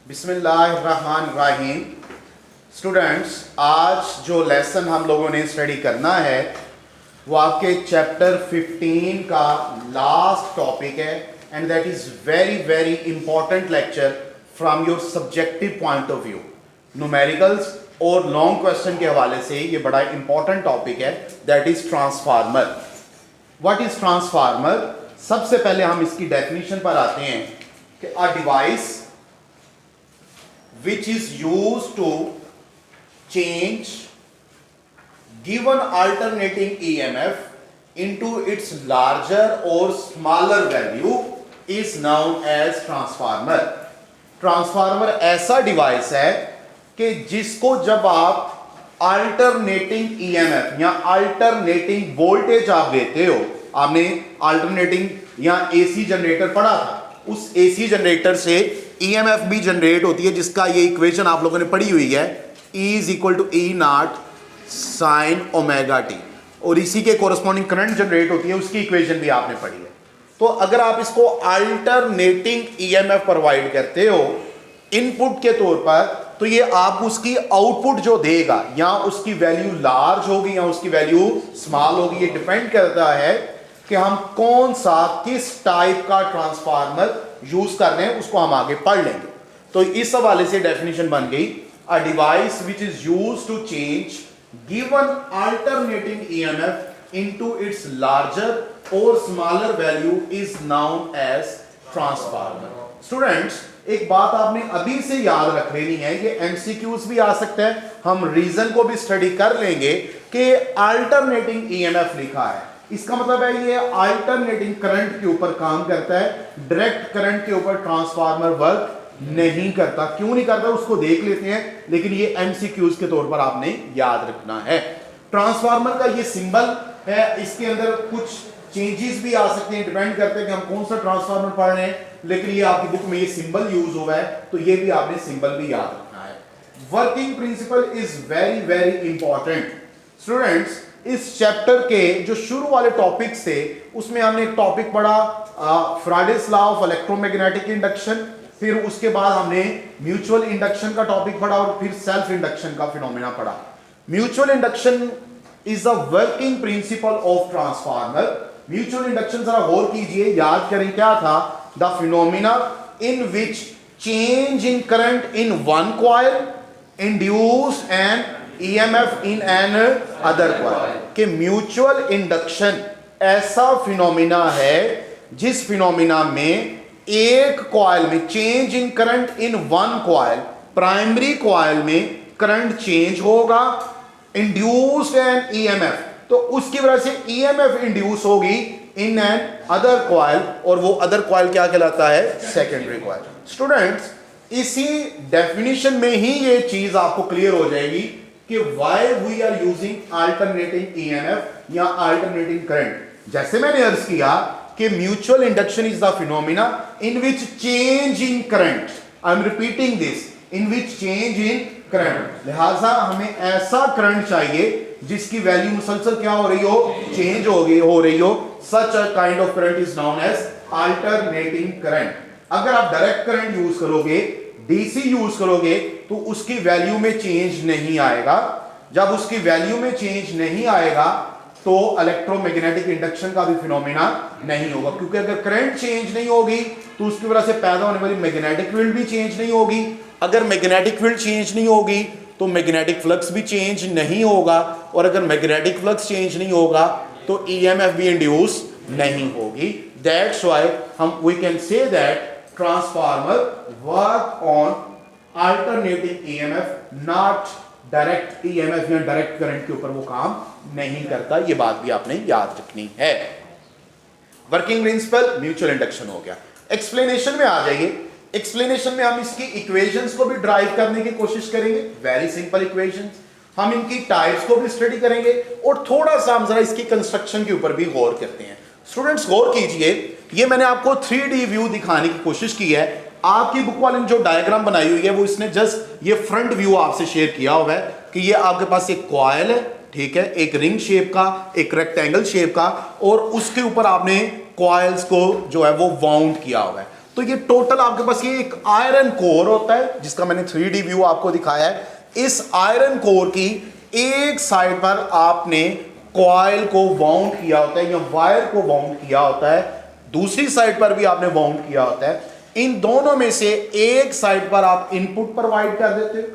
बिस्मिल्लाहिर्रहमानिर्रहीम। स्टूडेंट्स, आज जो लेसन हम लोगों ने स्टडी करना है वो आपके चैप्टर 15 का लास्ट टॉपिक है and that is very very important lecture from your subjective point of view. Numericals और लॉन्ग क्वेश्चन के हवाले से ये बड़ा इंपॉर्टेंट टॉपिक है, that is transformer. What is transformer? सबसे पहले हम इसकी डेफिनेशन पर आते हैं कि a device which is used to change given alternating EMF into its larger or smaller value is known as transformer। Transformer ऐसा डिवाइस है कि जिसको जब आप अल्टरनेटिंग ईएमएफ या अल्टरनेटिंग वोल्टेज आप देते हो, आपने अल्टरनेटिंग या एसी जनरेटर पढ़ा था, उस एसी जनरेटर से ईएमएफ भी जनरेट होती है जिसका ये इक्वेशन आप लोगों ने पढ़ी हुई है, E is equal to E naught sine omega t, और इसी के कोरस्पॉन्डिंग करंट जनरेट होती है, उसकी इक्वेशन भी आपने पढ़ी है। तो अगर आप इसको अल्टरनेटिंग ईएमएफ प्रोवाइड करते हो इनपुट के तौर पर, तो ये आपको उसकी आउटपुट जो देगा या उसकी वैल्यू लार्ज होगी या उसकी वैल्यू स्मॉल होगी, ये डिपेंड करता है कि हम कौन सा किस टाइप का ट्रांसफार्मर यूज कर रहे हैं, उसको हम आगे पढ़ लेंगे। तो इस हवाले से डेफिनेशन बन गई, a device which is used to change given alternating EMF into its larger और smaller value is known as transformer. Students, एक बात आपने अभी से याद रख लेनी है, ये एमसीक्यूज भी आ सकता है, हम रीजन को भी स्टडी कर लेंगे कि अल्टरनेटिंग ईएमएफ लिखा है, इसका मतलब है ये अल्टरनेटिंग करंट के ऊपर काम करता है, डायरेक्ट करंट के ऊपर ट्रांसफार्मर वर्क नहीं करता। क्यों नहीं करता उसको देख लेते हैं, लेकिन ये एमसीक्यूज के तौर पर आपने याद रखना है। ट्रांसफार्मर का ये सिंबल है, इसके अंदर कुछ चेंजेस भी आ सकते हैं, डिपेंड करते हैं कि हम कौन सा ट्रांसफार्मर पढ़ रहे हैं, लेकिन ये आपकी बुक में ये सिंबल यूज हुआ है, तो ये भी आपने सिंबल भी याद रखना है। Working principle is very very important. Students, इस चैप्टर के जो शुरू वाले टॉपिक्स थे उसमें हमने एक टॉपिक पढ़ा Faraday's law of electromagnetic induction, फिर उसके बाद हमने म्यूचुअल इंडक्शन का टॉपिक पढ़ा और फिर सेल्फ इंडक्शन का फिनोमेना पढ़ा। Mutual induction is the working principle of transformer. Mutual induction जरा गौर कीजिए, याद करें क्या था, the phenomena in which change in current in one coil induce N EMF in an other coil। कि म्यूचुअल इंडक्शन ऐसा फिनोमिना है जिस फिनोमिना में एक कॉइल में change in current in one coil, primary coil में करंट चेंज होगा, induced N EMF, तो उसकी वजह से EMF इंड्यूस होगी इन एन अदर कॉइल, और वो अदर कॉइल क्या कहलाता है? Secondary coil. स्टूडेंट्स, इसी डेफिनेशन में ही ये चीज आपको क्लियर हो जाएगी कि why we are using alternating EMF या alternating current। जैसे मैंने अर्ज किया कि mutual induction is the phenomena in which change in current, I am repeating this, in which change in current, लिहाजा हमें ऐसा करंट चाहिए जिसकी वैल्यू मुसलसल क्या हो रही हो? चेंज हो रही हो। Such a kind of current is known as alternating current. अगर आप डायरेक्ट करंट यूज करोगे, डीसी यूज करोगे, तो उसकी वैल्यू में चेंज नहीं आएगा। जब उसकी वैल्यू में चेंज नहीं आएगा तो इलेक्ट्रोमैग्नेटिक इंडक्शन का भी फिनोमेना नहीं होगा, क्योंकि अगर करंट चेंज नहीं होगी तो उसकी वजह से पैदा होने वाली मैग्नेटिक फील्ड भी चेंज नहीं होगी। अगर मैग्नेटिक फील्ड चेंज नहीं होगी तो मैग्नेटिक फ्लक्स भी चेंज नहीं होगा, और अगर मैग्नेटिक फ्लक्स चेंज नहीं होगा तो ईएमएफ भी इंड्यूस नहीं होगी। दैट्स व्हाई हम we can say that transformer work on alternating EMF, not direct EMF या डायरेक्ट करंट के ऊपर वो काम नहीं करता। ये बात भी आपने याद रखनी है। वर्किंग प्रिंसिपल म्यूचुअल इंडक्शन हो गया। एक्सप्लेनेशन में आ जाइए। एक्सप्लेनेशन में हम इसकी इक्वेशंस को भी ड्राइव करने की कोशिश करेंगे, वेरी सिंपल इक्वेशंस। हम इनकी टाइप्स को भी स्टडी करेंगे और थोड़ा सा हम जरा इसकी कंस्ट्रक्शन के ऊपर भी गौर करते हैं। स्टूडेंट्स, गौर कीजिए, ये मैंने आपको 3D व्यू दिखाने की कोशिश की है। आपकी बुक वाले ने जो डायग्राम बनाई हुई है वो इसने जस्ट ये फ्रंट व्यू आपसे शेयर किया हुआ है कि ये आपके पास एक कॉइल है, ठीक है, एक रिंग शेप का, एक रेक्टेंगल शेप का, और उसके ऊपर आपने कॉइल्स को जो है वो वाउंड किया हुआ है। तो ये टोटल आपके पास ये एक आयरन कोर होता है जिसका मैंने 3D व्यू आपको दिखाया है। इस आयरन कोर की एक साइड पर आपने कॉइल को वाउंड किया होता है या वायर को वाउंड किया होता है, दूसरी साइड पर भी आपने वाउंड किया होता है। इन दोनों में से एक साइड पर आप इनपुट प्रोवाइड कर देते हो,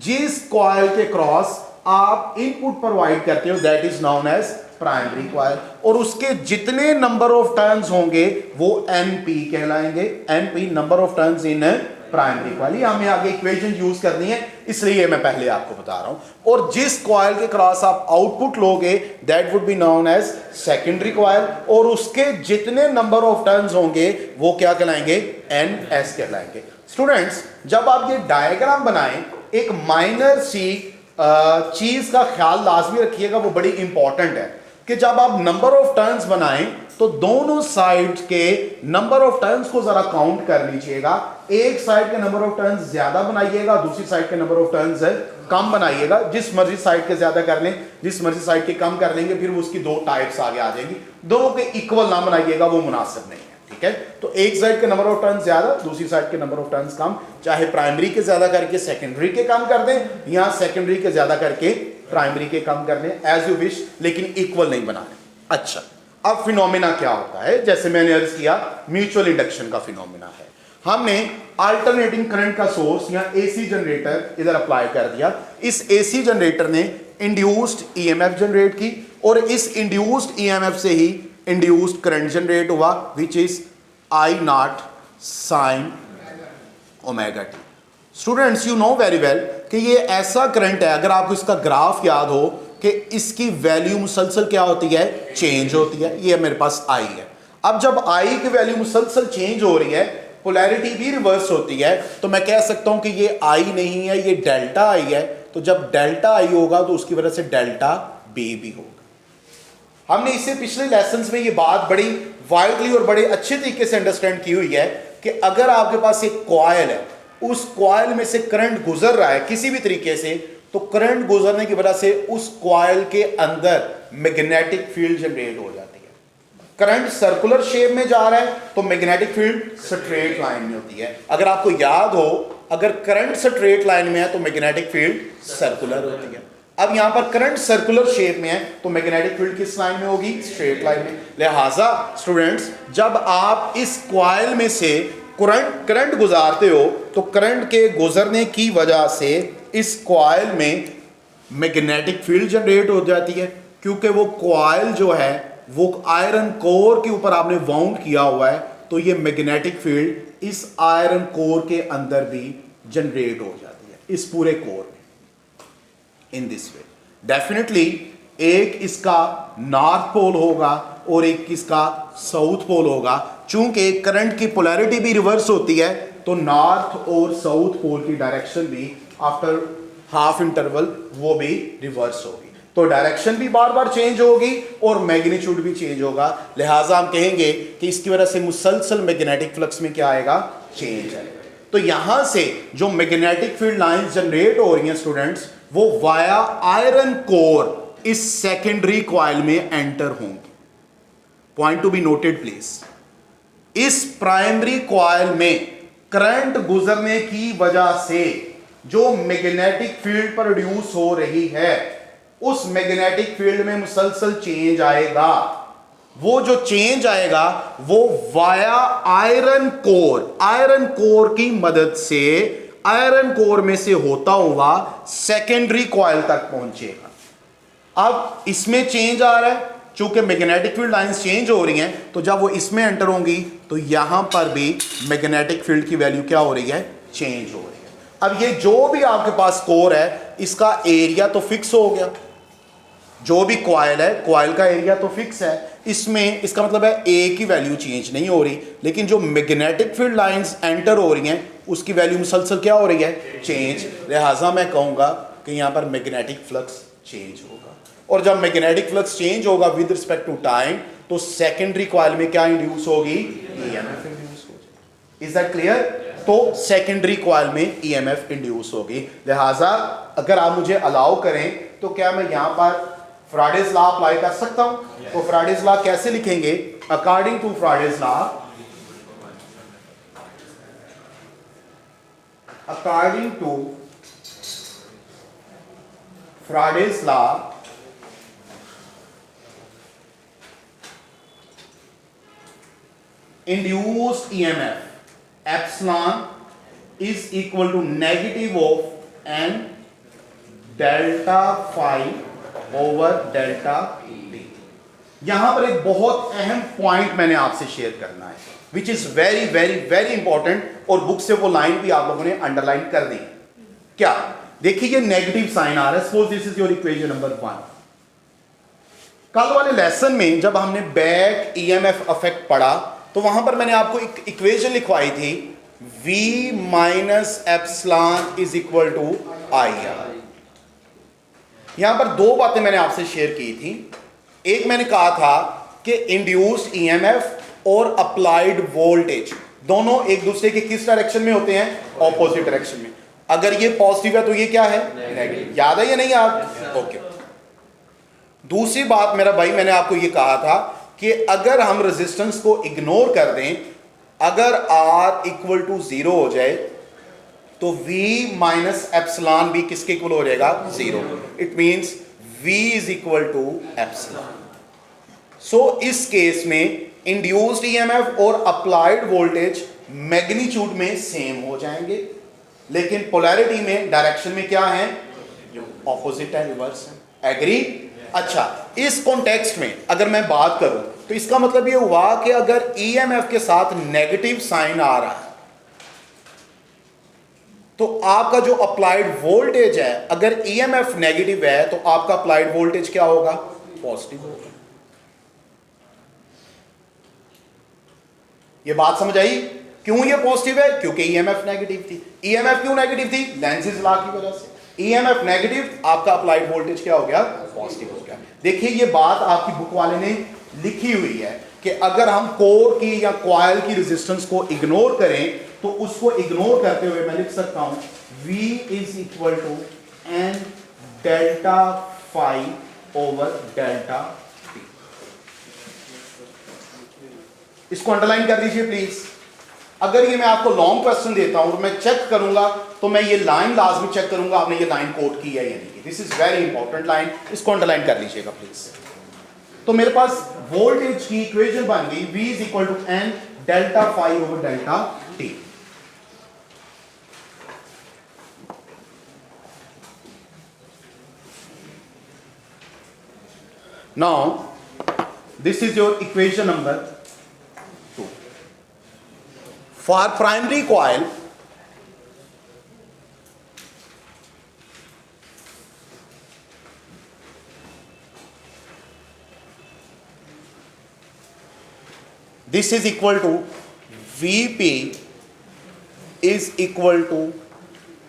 जिस कॉइल के क्रॉस आप इनपुट प्रोवाइड करते हो that is known as primary coil, और उसके जितने नंबर ऑफ टर्न्स होंगे वो एनपी कहलाएंगे, NP number of turns in primary coil. ये हमें आगे इक्वेशन यूज करनी है इसलिए मैं पहले आपको बता रहा हूं। और जिस कॉइल के क्रॉस आप आउटपुट लोगे that would be known as secondary coil, और उसके जितने नंबर ऑफ टर्न्स होंगे वो क्या कहलाएंगे, एनएस कहलाएंगे। स्टूडेंट्स जब आप ये डायग्राम बनाएं एक माइनर सी चीज का ख्याल लाजमी रखिएगा, वो बड़ी इंपॉर्टेंट है कि जब आप नंबर ऑफ टर्न्स बनाएं तो दोनों साइड के नंबर ऑफ टर्न्स को जरा काउंट कर लीजिएगा। एक साइड के नंबर ऑफ टर्न्स ज्यादा बनाइएगा, दूसरी साइड के नंबर ऑफ टर्न्स कम बनाइएगा। जिस मर्जी साइड के ज्यादा कर लें, जिस मर्जी साइड के कम कर लेंगे, फिर उसकी दो टाइप्स आगे आ जाएंगी। दोनों के इक्वल ना बनाइएगा, वो मुनासिब नहीं है, ठीक है। तो एक साइड के नंबर ऑफ टर्न्स ज्यादा, दूसरी साइड के नंबर ऑफ टर्न्स कम, चाहे प्राइमरी के ज्यादा करके सेकेंडरी के कम कर दें या सेकेंडरी के ज्यादा करके प्राइमरी के कम कर दें, एज यू विश, लेकिन इक्वल नहीं बनाने। अच्छा, अब फिनोमिना क्या होता है, जैसे मैंने अर्ज किया म्यूचुअल इंडक्शन का फिनोमिना है। हमने अल्टरनेटिंग करंट का सोर्स या एसी जनरेटर इधर अप्लाई कर दिया। इस एसी जनरेटर ने इंड्यूस्ड ईएमएफ जनरेट की और इस इंड्यूस्ड ईएमएफ से ही इंड्यूस्ड करंट जनरेट हुआ which is I not sine omega T. Students you know very well कि ये ऐसा करंट है, अगर आपको इसका ग्राफ याद हो कि इसकी वैल्यू मुसलसल क्या होती है, चेंज होती है। ये मेरे पास आई है। अब जब आई की वैल्यू मुसलसल चेंज हो रही है, पोलैरिटी भी रिवर्स होती है, तो मैं कह सकता हूं कि ये आई नहीं है, ये डेल्टा आई है। तो जब डेल्टा आई होगा तो उसकी वजह से डेल्टा बी भी होगा। हमने इससे पिछले लेसन्स में ये बात बड़ी वाइडली और बड़े अच्छे तरीके से अंडरस्टैंड की हुई है कि अगर आपके पास एक कॉइल है, उस कॉइल में से करंट गुजर रहा है किसी भी तरीके से, तो करंट गुजरने की वजह से उस कॉइल के अंदर मैग्नेटिक फील्ड जनरेट हो जाती है। करंट सर्कुलर शेप में जा रहा है तो मैग्नेटिक फील्ड स्ट्रेट लाइन में होती है। अगर आपको याद हो, अगर करंट स्ट्रेट लाइन में है तो मैग्नेटिक फील्ड सर्कुलर होती है। अब यहां पर करंट सर्कुलर शेप में है तो मैग्नेटिक फील्ड किस लाइन में होगी, स्ट्रेट लाइन में। लिहाजा स्टूडेंट्स जब आप इस कॉइल में से करंट गुजारते हो तो करंट के गुजरने की वजह से इस कॉइल में मैग्नेटिक फील्ड जनरेट हो जाती है, क्योंकि वो कॉइल जो है वो आयरन कोर के ऊपर आपने वाउंड किया हुआ है, तो ये मैग्नेटिक फील्ड इस आयरन कोर के अंदर भी जनरेट हो जाती है, इस पूरे कोर में। इन दिस वे डेफिनेटली एक इसका नॉर्थ पोल होगा और एक इसका साउथ पोल होगा। चूंकि करंट की पोलैरिटी भी रिवर्स होती है तो नॉर्थ और साउथ पोल की डायरेक्शन भी आफ्टर हाफ इंटरवल वो भी रिवर्स होगी, तो डायरेक्शन भी बार बार चेंज होगी और मैग्नीट्यूड भी चेंज होगा। लिहाजा हम कहेंगे कि इसकी वजह से मुसलसल मैग्नेटिक फ्लक्स में क्या आएगा, चेंज आएगा। तो यहां से जो मैग्नेटिक फील्ड लाइंस जनरेट हो रही हैं स्टूडेंट्स, वो वाया आयरन कोर इस सेकेंडरी कॉइल में एंटर होंगी। Point to be noted please. इस प्राइमरी कॉइल में करंट गुजरने की वजह से जो मैग्नेटिक फील्ड प्रोड्यूस हो रही है, उस मैग्नेटिक फील्ड में मुसलसल चेंज आएगा। वो जो चेंज आएगा वो वाया आयरन कोर की मदद से आयरन कोर में से होता हुआ सेकेंडरी कॉइल तक पहुंचेगा। अब इसमें चेंज आ रहा है, चूंकि मैग्नेटिक फील्ड लाइंस चेंज हो रही हैं, तो जब वो इसमें एंटर होंगी तो यहां पर भी मैग्नेटिक फील्ड की वैल्यू क्या हो रही है, चेंज हो रही है। अब ये जो भी आपके पास कोर है इसका एरिया तो फिक्स हो गया, जो भी कॉइल है कॉइल का एरिया तो फिक्स है, इसमें इसका मतलब है ए की वैल्यू चेंज नहीं हो रही, लेकिन जो मैग्नेटिक फील्ड लाइंस एंटर हो रही हैं उसकी वैल्यू मुसलसल क्या हो रही है, चेंज। लिहाजा मैं कहूंगा कि यहां पर मैग्नेटिक फ्लक्स चेंज होगा, और जब मैग्नेटिक फ्लक्स चेंज होगा विद रिस्पेक्ट टू टाइम तो सेकेंडरी कॉइल में क्या इंड्यूस होगी, ईएमएफ इंड्यूस हो जाएगी। Is that clear? तो सेकेंडरी कॉइल में ईएमएफ इंड्यूस होगी। लिहाजा अगर आप मुझे अलाउ करें तो क्या मैं यहां पर फ्राडेज लॉ अप्लाई कर सकता हूं? तो फ्राडेज लॉ कैसे लिखेंगे? According to Faraday's law according to Faraday's law, induced EMF epsilon is equal to negative of n delta phi over delta t। यहां पर एक बहुत अहम पॉइंट मैंने आपसे शेयर करना है, which is very very very important, और बुक से वो लाइन भी आप लोगों ने अंडरलाइन कर दी। क्या देखिए, ये नेगेटिव साइन आ रहा है, suppose this is your equation number 1। कल वाले लेसन में जब हमने बैक ईएमएफ इफेक्ट पढ़ा तो वहां पर मैंने आपको एक इक्वेशन लिखवाई थी, V minus epsilon is equal to I R. यहां पर दो बातें मैंने आपसे शेयर की थी। एक मैंने कहा था कि इंड्यूस्ड ईएमएफ और अप्लाइड वोल्टेज दोनों एक दूसरे के किस डायरेक्शन में होते हैं? ऑपोजिट डायरेक्शन में। अगर ये पॉजिटिव है तो ये क्या है? नेगेटिव। याद है या नहीं याद? ओके। दूसरी बात मेरा भाई, मैंने आपको ये कहा था कि अगर हम रेजिस्टेंस को इग्नोर कर दें, अगर R इक्वल टू 0 हो जाए तो V माइनस एप्सिलॉन भी किसके इक्वल हो जाएगा? 0। It means V is equal to epsilon. So इस केस में इंड्यूस्ड ईएमएफ और अप्लाइड वोल्टेज मैग्नीट्यूड में सेम हो जाएंगे, लेकिन पोलैरिटी में, डायरेक्शन में क्या है? ऑपोजिट है, रिवर्स है। एग्री? अच्छा, इस कॉन्टेक्स्ट में अगर मैं बात करूं तो इसका मतलब ये हुआ कि अगर ईएमएफ के साथ नेगेटिव साइन आ रहा है तो आपका जो अप्लाइड वोल्टेज है, अगर ईएमएफ नेगेटिव है तो आपका अप्लाइड वोल्टेज क्या होगा? पॉजिटिव होगा। ये बात समझ आई? क्यों ये पॉजिटिव है? क्योंकि ईएमएफ नेगेटिव थी। ईएमएफ क्यों नेगेटिव थी? लेंज़ेस लॉ की वजह से। ईएमएफ नेगेटिव, आपका अप्लाइड वोल्टेज क्या हो गया? पॉजिटिव हो गया। देखिए, ये बात आपकी बुक वाले ने लिखी हुई है कि अगर हम कोर की या कॉइल की रेजिस्टेंस को इग्नोर करें तो उसको इग्नोर करते हुए मैं लिख सकता हूं V is equal to n delta phi over delta t। इसको अंडरलाइन कर दीजिए प्लीज। अगर ये मैं आपको लॉन्ग क्वेश्चन देता हूं और मैं चेक करूंगा तो मैं ये लाइन लाजमी चेक करूंगा आपने ये लाइन कोट की है या नहीं। This is very important line, इसको अंडरलाइन कर लीजिएगा प्लीज। तो मेरे पास वोल्टेज की इक्वेशन बन गई, V is equal to n delta phi over delta t। Now, this is your equation number 2. For primary coil, this is equal to Vp is equal to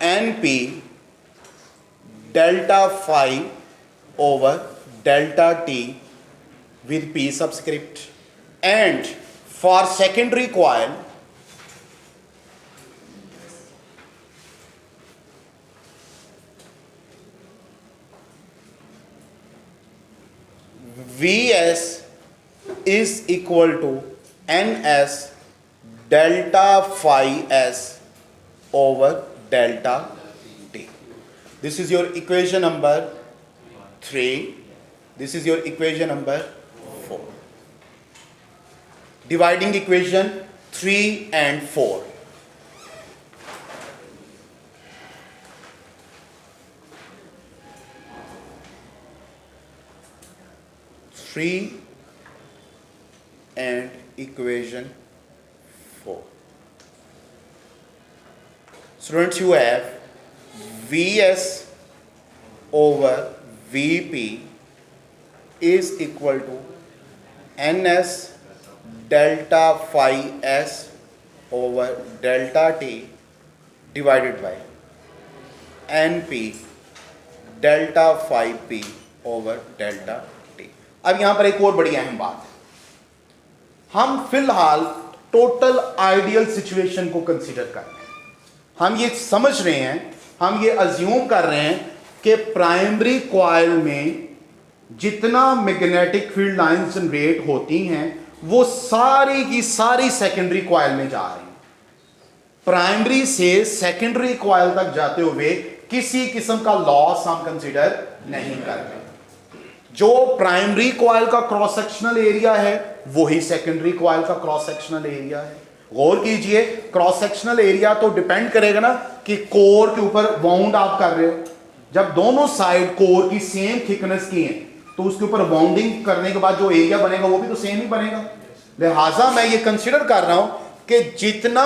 Np delta phi over delta t with P subscript, and for secondary coil Vs is equal to Ns delta phi s over delta t. This is your equation number 3. This is your equation number 4. Dividing equation 3 and 4. And equation 4. Students, you have Vs over Vp is equal to Ns delta phi s over delta t divided by Np delta phi p over delta t। अब यहां पर एक और बड़ी अहम बात है, हम फिलहाल टोटल आइडियल सिचुएशन को कंसीडर कर रहे हैं। हम ये समझ रहे हैं, हम ये अज्यूम कर रहे हैं कि प्राइमरी कॉइल में जितना मैग्नेटिक फील्ड लाइंस जनरेट होती हैं वो सारी की सारी सेकेंडरी कॉइल में जा रही हैं। प्राइमरी से सेकेंडरी कॉइल तक जाते हुए किसी किस्म का लॉस हम कंसीडर नहीं कर रहे। जो प्राइमरी कॉइल का क्रॉस सेक्शनल एरिया है वही सेकेंडरी कॉइल का क्रॉस सेक्शनल एरिया है। गौर कीजिए, क्रॉस सेक्शनल एरिया तो डिपेंड करेगा ना कि कोर के ऊपर वाउंड आप कर रहे हो। जब दोनों साइड कोर की सेम थिकनेस की है तो उसके ऊपर वाउंडिंग करने के बाद जो एरिया बनेगा वो भी तो सेम ही बनेगा। लिहाजा मैं ये कंसीडर कर रहा हूं कि जितना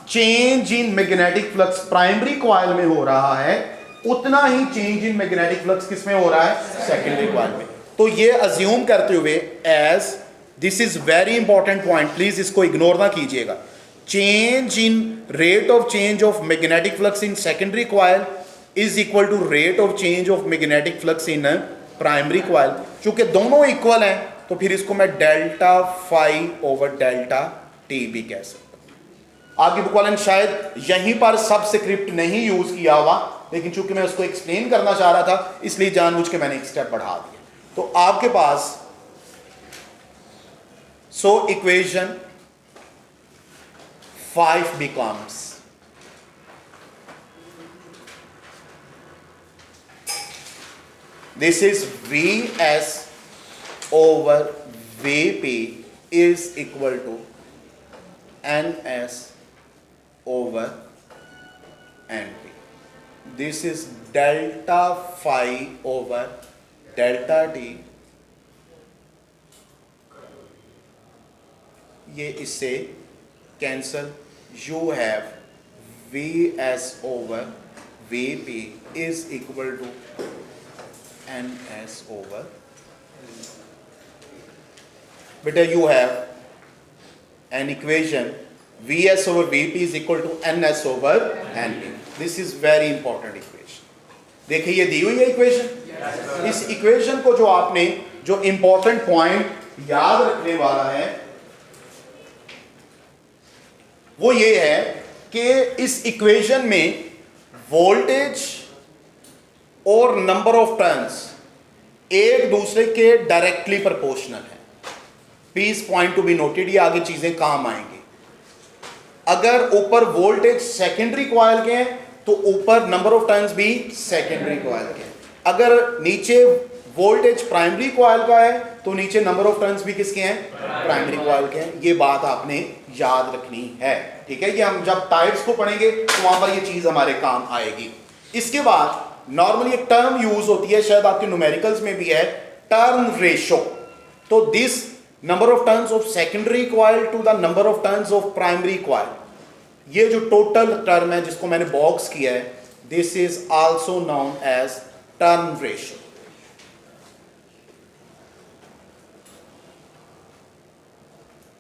change in magnetic flux primary coil में हो रहा है उतना ही चेंज इन मैग्नेटिक फ्लक्स किस में हो रहा है, सेकेंडरी कॉइल में। तो ये अज्यूम करते हुए, as this is very important point, please इसको इग्नोर ना कीजिएगा, change in rate of change of magnetic flux in secondary coil is equal to rate of change of magnetic flux in primary coil. चूंकि दोनों equal हैं तो फिर इसको मैं delta phi over delta t भी कह सकता हूं। आगे बुक वाले ने शायद यहीं पर सबस्क्रिप्ट नहीं यूज किया हुआ, लेकिन चूंकि मैं उसको एक्सप्लेन करना चाह रहा था इसलिए जानबूझ के मैंने एक स्टेप बढ़ा दिया। तो आपके पास so equation 5 becomes this is Vs over Vp is equal to Ns over Np. This is delta phi over delta t. ये इससे cancel, you have Vs over Vp is equal to Ns over, बेटा you have an equation Vs over Vp is equal to Ns over Np. This is very important equation. देखिए ये दी हुई है equation. इस equation को जो आपने जो इंपॉर्टेंट पॉइंट याद रखने वाला है वो ये है कि इस इक्वेशन में वोल्टेज और नंबर ऑफ टर्न्स एक दूसरे के डायरेक्टली प्रोपोर्शनल है। Please point to be noted, ये आगे चीजें काम आएंगी। अगर ऊपर वोल्टेज सेकेंडरी कॉइल के हैं तो ऊपर नंबर ऑफ टर्न्स भी सेकेंडरी कॉइल के हैं। अगर नीचे वोल्टेज प्राइमरी कॉइल का है तो नीचे नंबर ऑफ टर्न्स भी किसके हैं, प्राइमरी कॉइल के हैं। ये बात आपने याद रखनी है, ठीक है। ये हम जब टाइप्स को पढ़ेंगे तो वहां पर ये चीज हमारे काम आएगी। इसके बाद नॉर्मली एक टर्म यूज होती है, शायद आपके न्यूमेरिकल्स में भी है, टर्न रेशो। तो this number of turns of secondary coil to the number of turns of primary coil, ये जो टोटल टर्म है जिसको मैंने बॉक्स किया है, this is also known as turn ratio.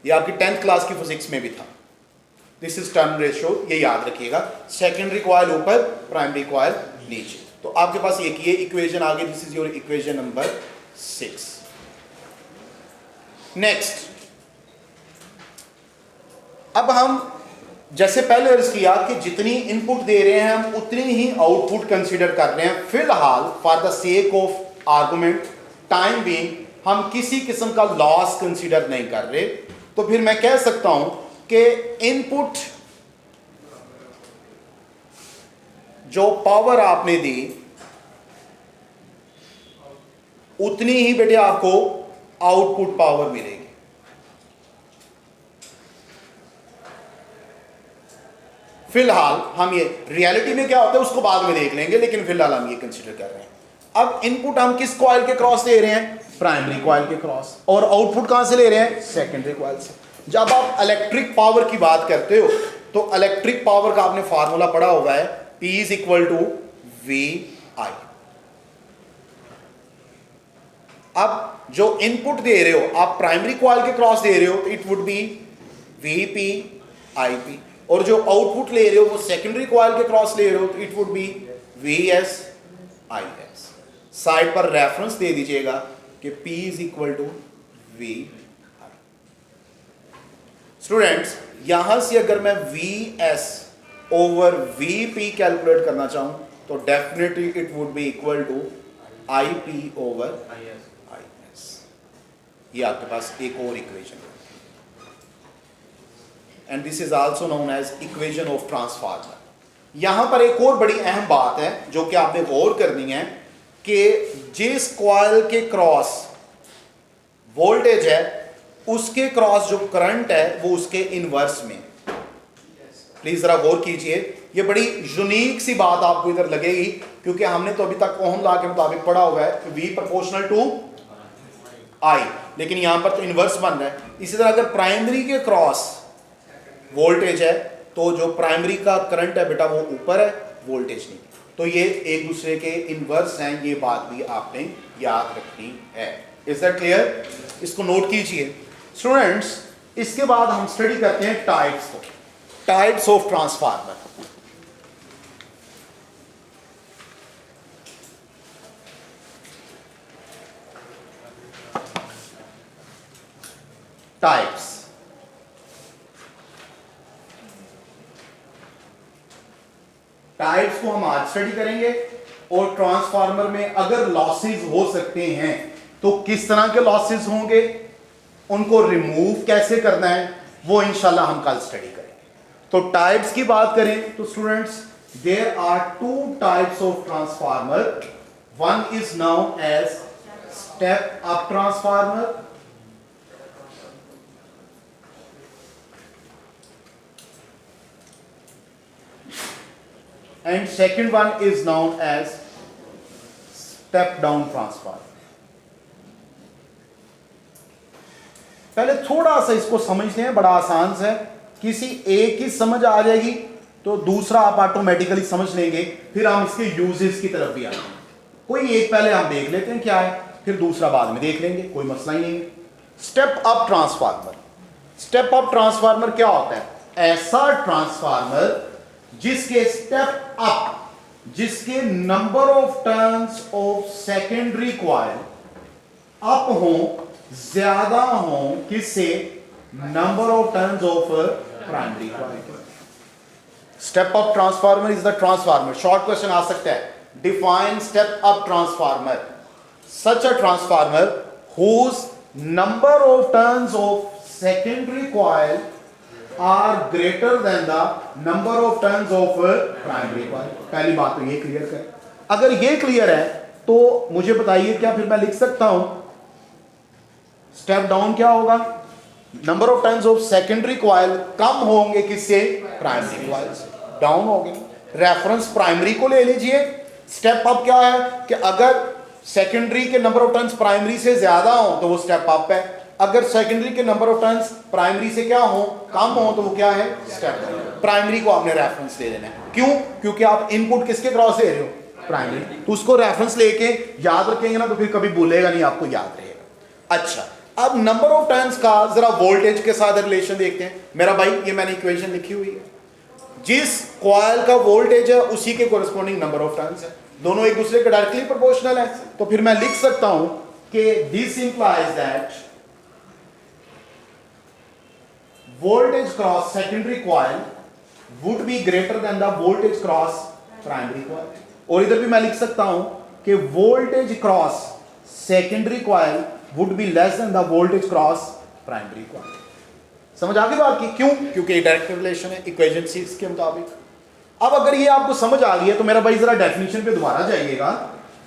ये आपकी 10th क्लास की फिजिक्स में भी था। दिस इज टर्न रेशियो, ये याद रखिएगा। सेकेंडरी कॉइल ऊपर, प्राइमरी कॉइल नीचे। तो आपके पास एक ये इक्वेशन आ गई, this is your equation number 6। Next, अब हम जैसे पहले अर्ज किया कि जितनी इनपुट दे रहे हैं हम उतनी ही आउटपुट कंसीडर कर रहे हैं। फिलहाल for the sake of argument time being हम किसी किस्म का लॉस कंसीडर नहीं कर रहे। तो फिर मैं कह सकता हूं कि इनपुट जो पावर आपने दी उतनी ही बेटे आपको आउटपुट पावर मिलेगी। फिलहाल हम ये रियलिटी में क्या होता है उसको बाद में देख लेंगे, लेकिन फिलहाल हम ये कंसीडर कर रहे हैं। अब इनपुट हम किस कॉइल के क्रॉस दे रहे हैं, प्राइमरी कॉइल के क्रॉस, और आउटपुट कहां से ले रहे हैं, सेकेंडरी कॉइल से। जब आप इलेक्ट्रिक पावर की बात करते हो तो इलेक्ट्रिक पावर का आपने फार्मूला पढ़ा हुआ है, P is equal to VI। अब जो इनपुट दे रहे हो आप प्राइमरी कॉइल के क्रॉस दे रहे हो तो it would be VP IP, और जो आउटपुट ले रहे हो वो सेकेंडरी कॉइल के क्रॉस ले रहे हो तो it would be VS IS। Side पर रेफरेंस दे दीजिएगा कि P is equal to VI। Students, यहां से अगर मैं VS ओवर VP कैलकुलेट करना चाहूं तो definitely it would be equal to IP over IS। ये आपके पास एक और इक्वेशन है। And this is also known as equation of transformer. यहां पर एक और बड़ी अहम बात है जो कि आपने गौर करनी है कि जिस कॉइल के क्रॉस वोल्टेज है उसके क्रॉस जो करंट है वो उसके इनवर्स में। प्लीज जरा गौर कीजिए, ये बड़ी यूनिक सी बात आपको इधर लगेगी क्योंकि हमने तो अभी तक ओहम लॉ के मुताबिक पढ़ा हुआ है V प्रोपोर्शनल टू I, लेकिन यहां पर तो इनवर्स बन रहा है। इसी तरह अगर प्राइमरी के क्रॉस वोल्टेज है तो जो प्राइमरी का करंट है बेटा वो ऊपर है, वोल्टेज नहीं। तो ये एक दूसरे के इनवर्स हैं, ये बात भी आपने याद रखनी है। Is that clear? इसको नोट कीजिए स्टूडेंट्स। इसके बाद हम स्टडी करते हैं टाइप्स ऑफ ट्रांसफार्मर। टाइप्स को हम आज स्टडी करेंगे और ट्रांसफार्मर में अगर लॉसेस हो सकते हैं तो किस तरह के लॉसेस होंगे, उनको रिमूव कैसे करना है, वो इंशाल्लाह हम कल स्टडी करेंगे। तो टाइप्स की बात करें तो students there are two types of transformer. One is known as step up transformer and second one is known as step down transformer। पहले थोड़ा सा इसको समझते हैं, बड़ा आसान सा है, किसी एक की समझ आ जाएगी तो दूसरा आप ऑटोमेटिकली समझ लेंगे, फिर हम इसके यूजेस की तरफ भी आएंगे। कोई एक पहले हम देख लेते हैं क्या है, फिर दूसरा बाद में देख लेंगे, कोई मसला ही नहीं है। Step up transformer. Step up transformer क्या होता है? ऐसा ट्रांसफार्मर जिसके स्टेप अप, जिसके number of turns of secondary coil up हो, ज्यादा हो किससे? Number of turns of primary coil. Step up transformer is the transformer. Short question आ सकता है, define step up transformer. Such a transformer whose number of turns of secondary coil are greater than the number of turns of primary coil। पहली बात तो ये clear करें। अगर ये क्लियर है तो मुझे बताइए क्या फिर मैं लिख सकता हूं स्टेप डाउन क्या होगा? Number of turns of secondary coil कम होंगे किससे? प्राइमरी कॉइल से। डाउन हो गए, रेफरेंस प्राइमरी को ले लीजिए। स्टेप अप क्या है कि अगर सेकेंडरी के नंबर ऑफ टर्न्स प्राइमरी से ज्यादा हो तो वो स्टेप अप है, अगर सेकेंडरी के नंबर ऑफ टर्न्स प्राइमरी से क्या हो? कम हो तो वो क्या है? Step down. प्राइमरी को आपने रेफरेंस दे देना है। क्यों? क्योंकि आप इनपुट किसके क्रॉस दे रहे हो? प्राइमरी। तो उसको रेफरेंस लेके याद रखेंगे ना तो फिर कभी भूलेगा नहीं, आपको याद रहेगा। अच्छा, अब नंबर ऑफ टर्न्स का जरा वोल्टेज के साथ रिलेशन देखते हैं। मेरा भाई ये मैंने इक्वेशन लिखी हुई है, जिस कॉइल का वोल्टेज है उसी के कोरिस्पोंडिंग नंबर ऑफ टर्न्स है, दोनों एक दूसरे के डायरेक्टली प्रोपोर्शनल है। तो फिर मैं लिख सकता हूं कि this implies that voltage cross secondary coil would be greater than the voltage cross primary coil। और इधर भी मैं लिख सकता हूं कि voltage cross secondary coil would be less than the voltage cross primary coil। समझ आ गई बात की? क्यों? क्योंकि डायरेक्ट रिलेशन है इक्वेशन 6 के मुताबिक। अब अगर ये आपको समझ आ गई है तो मेरा भाई जरा डेफिनेशन पे दोबारा जाइएगा।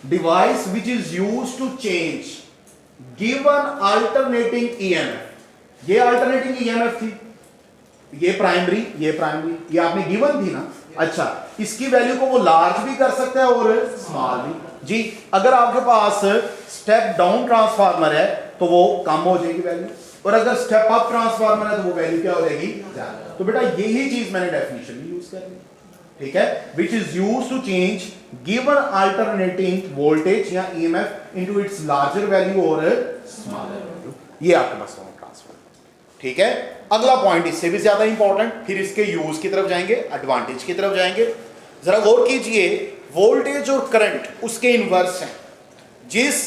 Device which is used to change given alternating EMF. ये अल्टरनेटिंग ईएमएफ थी, ये प्राइमरी, ये आपने गिवन थी ना। अच्छा, इसकी वैल्यू को वो लार्ज भी कर सकता है और स्मॉल भी। जी, अगर आपके पास स्टेप डाउन ट्रांसफार्मर है तो वो कम हो जाएगी वैल्यू, और अगर स्टेप अप ट्रांसफार्मर है तो वो वैल्यू क्या हो जाएगी? ज्यादा। तो बेटा यही चीज मैंने डेफिनेशन में यूज करनी, ठीक है, which is used to change given alternating voltage या EMF into its larger value और स्मॉलर वैल्यू। ये आपके पास ट्रांसफार्मर, ठीक है। अगला पॉइंट इससे भी ज्यादा इंपॉर्टेंट, फिर इसके यूज की तरफ जाएंगे, एडवांटेज की तरफ जाएंगे। जरा गौर कीजिए, वोल्टेज और करंट उसके इनवर्स हैं। जिस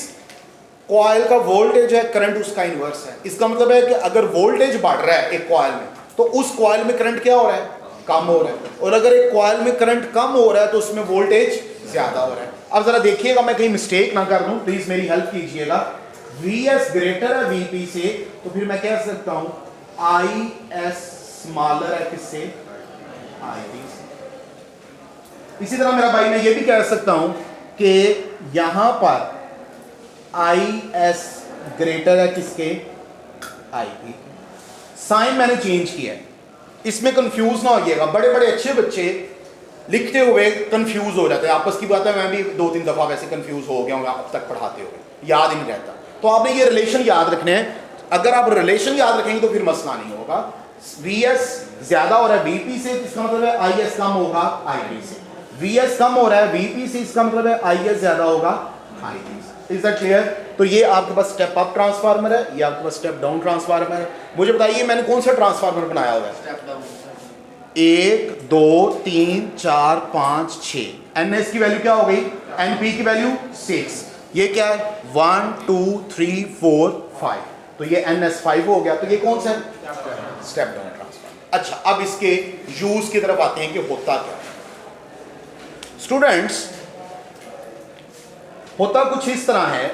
कॉइल का वोल्टेज है करंट उसका इनवर्स है। इसका मतलब है कि अगर वोल्टेज बढ़ रहा है एक कॉइल में तो उस कॉइल में करंट क्या हो रहा है? कम हो रहा है। और अगर एक कॉइल में करंट कम हो रहा है तो उसमें वोल्टेज ज्यादा हो रहा है। अब जरा देखिएगा, मैं कहीं मिस्टेक ना कर दूं, प्लीज मेरी हेल्प कीजिएगा। Vs ग्रेटर है Vp से, तो फिर मैं कह सकता हूं ISC स्मॉलर है किससे, IB से। इसी तरह मेरा भाई मैं ये भी कह सकता हूं कि यहां पर IS ग्रेटर है किसके, IB। साइन मैंने चेंज किया है, इसमें कंफ्यूज ना होइएगा। बड़े बड़े अच्छे बच्चे लिखते हुए कंफ्यूज हो जाते हैं, आपस की बात है, मैं भी 2-3 दफा वैसे कंफ्यूज हो गया हूँ अब तक पढ़ाते हुए, याद ही नहीं रहता। तो आपने ये रिलेशन याद रखने हैं, अगर आप रिलेशन याद रखेंगे तो फिर मसला नहीं होगा। VS ज्यादा हो रहा है VP से, इसका मतलब है IS कम होगा IB से। VS कम हो रहा है VP से, इसका मतलब है IS ज्यादा होगा IB से। Is that clear? तो ये आपके पास स्टेप अप ट्रांसफार्मर है, ये आपके पास स्टेप डाउन ट्रांसफार्मर है। मुझे बताइए मैंने कौन सा ट्रांसफार्मर बनाया हुआ है? Step down. 1 2 3 4 5 6। NS की वैल्यू क्या हो गई? NP की वैल्यू 6। ये क्या है? 1 2 3 4 5। तो ये NS 5 हो गया। तो ये कौन सा है? Step down transformer. अच्छा, अब इसके यूज की तरफ आते हैं कि होता क्या है। स्टूडेंट्स, होता कुछ इस तरह है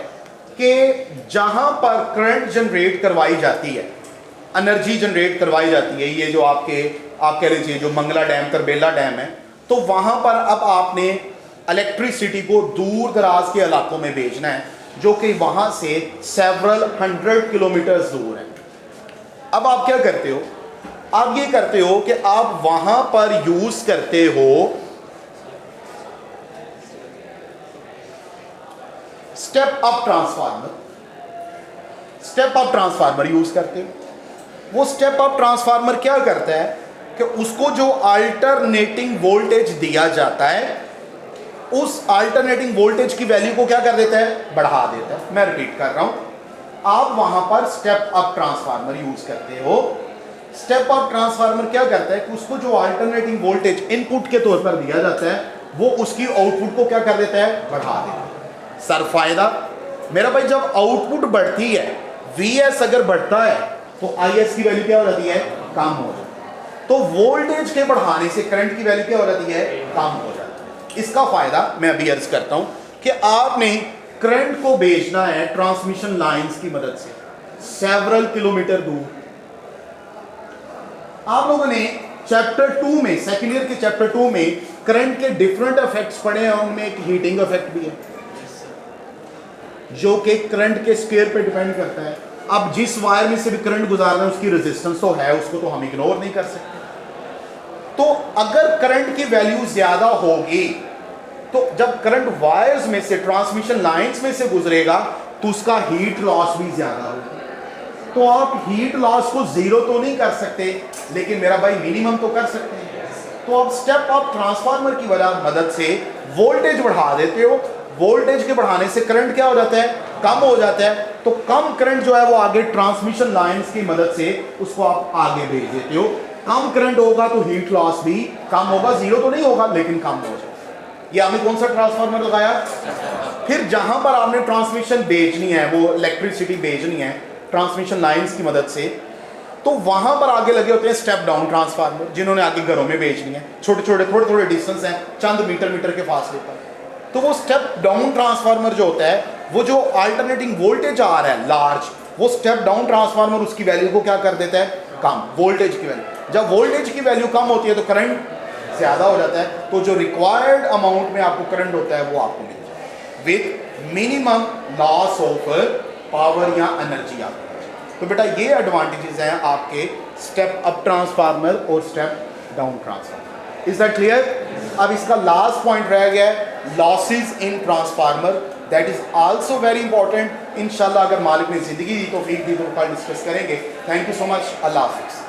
कि जहां पर करंट जनरेट करवाई जाती है, एनर्जी जनरेट करवाई जाती है, ये जो आप कह लीजिए जो मंगला डैम तरबेला डैम है, तो वहां पर अब आपने इलेक्ट्रिसिटी को दूर दराज के इलाकों में भेजना है, जो कि वहां से सेवरल 100 किलोमीटर्स दूर है। अब आप क्या करते हो? आप ये करते हो कि आप वहां पर यूज करते हो step up transformer. Step up transformer use करते हो। वो स्टेप अप ट्रांसफार्मर क्या करता है कि उसको जो अल्टरनेटिंग वोल्टेज दिया जाता है, उस अल्टरनेटिंग वोल्टेज की वैल्यू को क्या कर देता है? बढ़ा देता है। मैं रिपीट कर रहा हूं, आप वहां पर स्टेप अप ट्रांसफार्मर यूज करते हो। स्टेप अप ट्रांसफार्मर क्या करता है कि उसको जो अल्टरनेटिंग वोल्टेज इनपुट के तौर पर दिया जाता है, वो उसकी आउटपुट को क्या कर देता है? बढ़ा देता है। सर फायदा मेरा भाई, जब आउटपुट बढ़ती है, VS अगर बढ़ता है तो IS की वैल्यू क्या हो जाती है? कम हो जाती है। तो वोल्टेज के बढ़ाने से करंट की वैल्यू क्या हो जाती है? कम हो जाती है। इसका फायदा मैं अभी अर्ज करता हूं कि आपने करंट को भेजना है ट्रांसमिशन लाइंस की मदद से सेवरल किलोमीटर दूर। आप लोगों ने चैप्टर 2 में, सेकेंड ईयर के चैप्टर 2 में करंट के डिफरेंट इफेक्ट्स पढ़े हैं। उनमें एक हीटिंग इफेक्ट भी है जो कि करंट के स्क्वायर पे डिपेंड करता है। अब जिस वायर में से भी करंट गुजारना है उसकी रेजिस्टेंस तो है, उसको तो हम इग्नोर नहीं कर सकते। तो अगर करंट की वैल्यू ज्यादा होगी तो जब करंट वायर्स में से, ट्रांसमिशन लाइंस में से गुजरेगा, तो उसका हीट लॉस भी ज्यादा होगा। तो आप हीट लॉस को जीरो तो नहीं कर सकते, लेकिन मेरा भाई मिनिमम तो कर सकते हैं। तो आप स्टेप अप ट्रांसफार्मर की मदद से वोल्टेज बढ़ा देते हो। वोल्टेज के बढ़ाने से करंट क्या हो जाता है? कम हो जाता है। तो कम करंट जो है वो आगे ट्रांसमिशन लाइंस की मदद से उसको आप आगे भेज देते हो। कम करंट होगा तो हीट लॉस भी कम होगा, जीरो तो नहीं होगा लेकिन कम हो जाएगा। ये आपने कौन सा ट्रांसफार्मर लगाया? फिर जहां पर आपने ट्रांसमिशन भेजनी है, वो इलेक्ट्रिसिटी भेजनी है ट्रांसमिशन लाइंस की मदद से, तो वहां पर आगे लगे होते हैं स्टेप डाउन ट्रांसफार्मर, जिन्होंने आगे घरों में भेजनी है। छोटे छोटे थोड़े थोड़े डिस्टेंस हैं, चंद मीटर के फासले पर। तो वो स्टेप डाउन ट्रांसफार्मर जो होता है, वो जो अल्टरनेटिंग वोल्टेज आ रहा है लार्ज, वो स्टेप डाउन ट्रांसफार्मर उसकी वैल्यू को क्या कर देता है? कम, वोल्टेज की वैल्यू। जब वोल्टेज की वैल्यू कम होती है तो करंट ज्यादा हो जाता है, तो जो रिक्वायर्ड अमाउंट में आपको करंट होता है वो आपको मिल जाता है with minimum loss of power या एनर्जी आपको। तो बेटा ये एडवांटेजेस हैं आपके स्टेप अप ट्रांसफार्मर और step down transformer. Is that clear? अब इसका लास्ट पॉइंट रह गया है losses in transformer, that is also very important. इंशाल्लाह अगर मालिक ने जिंदगी दी, तौफीक दी तो कल डिस्कस करेंगे। Thank you so much. अल्लाह हाफिज़।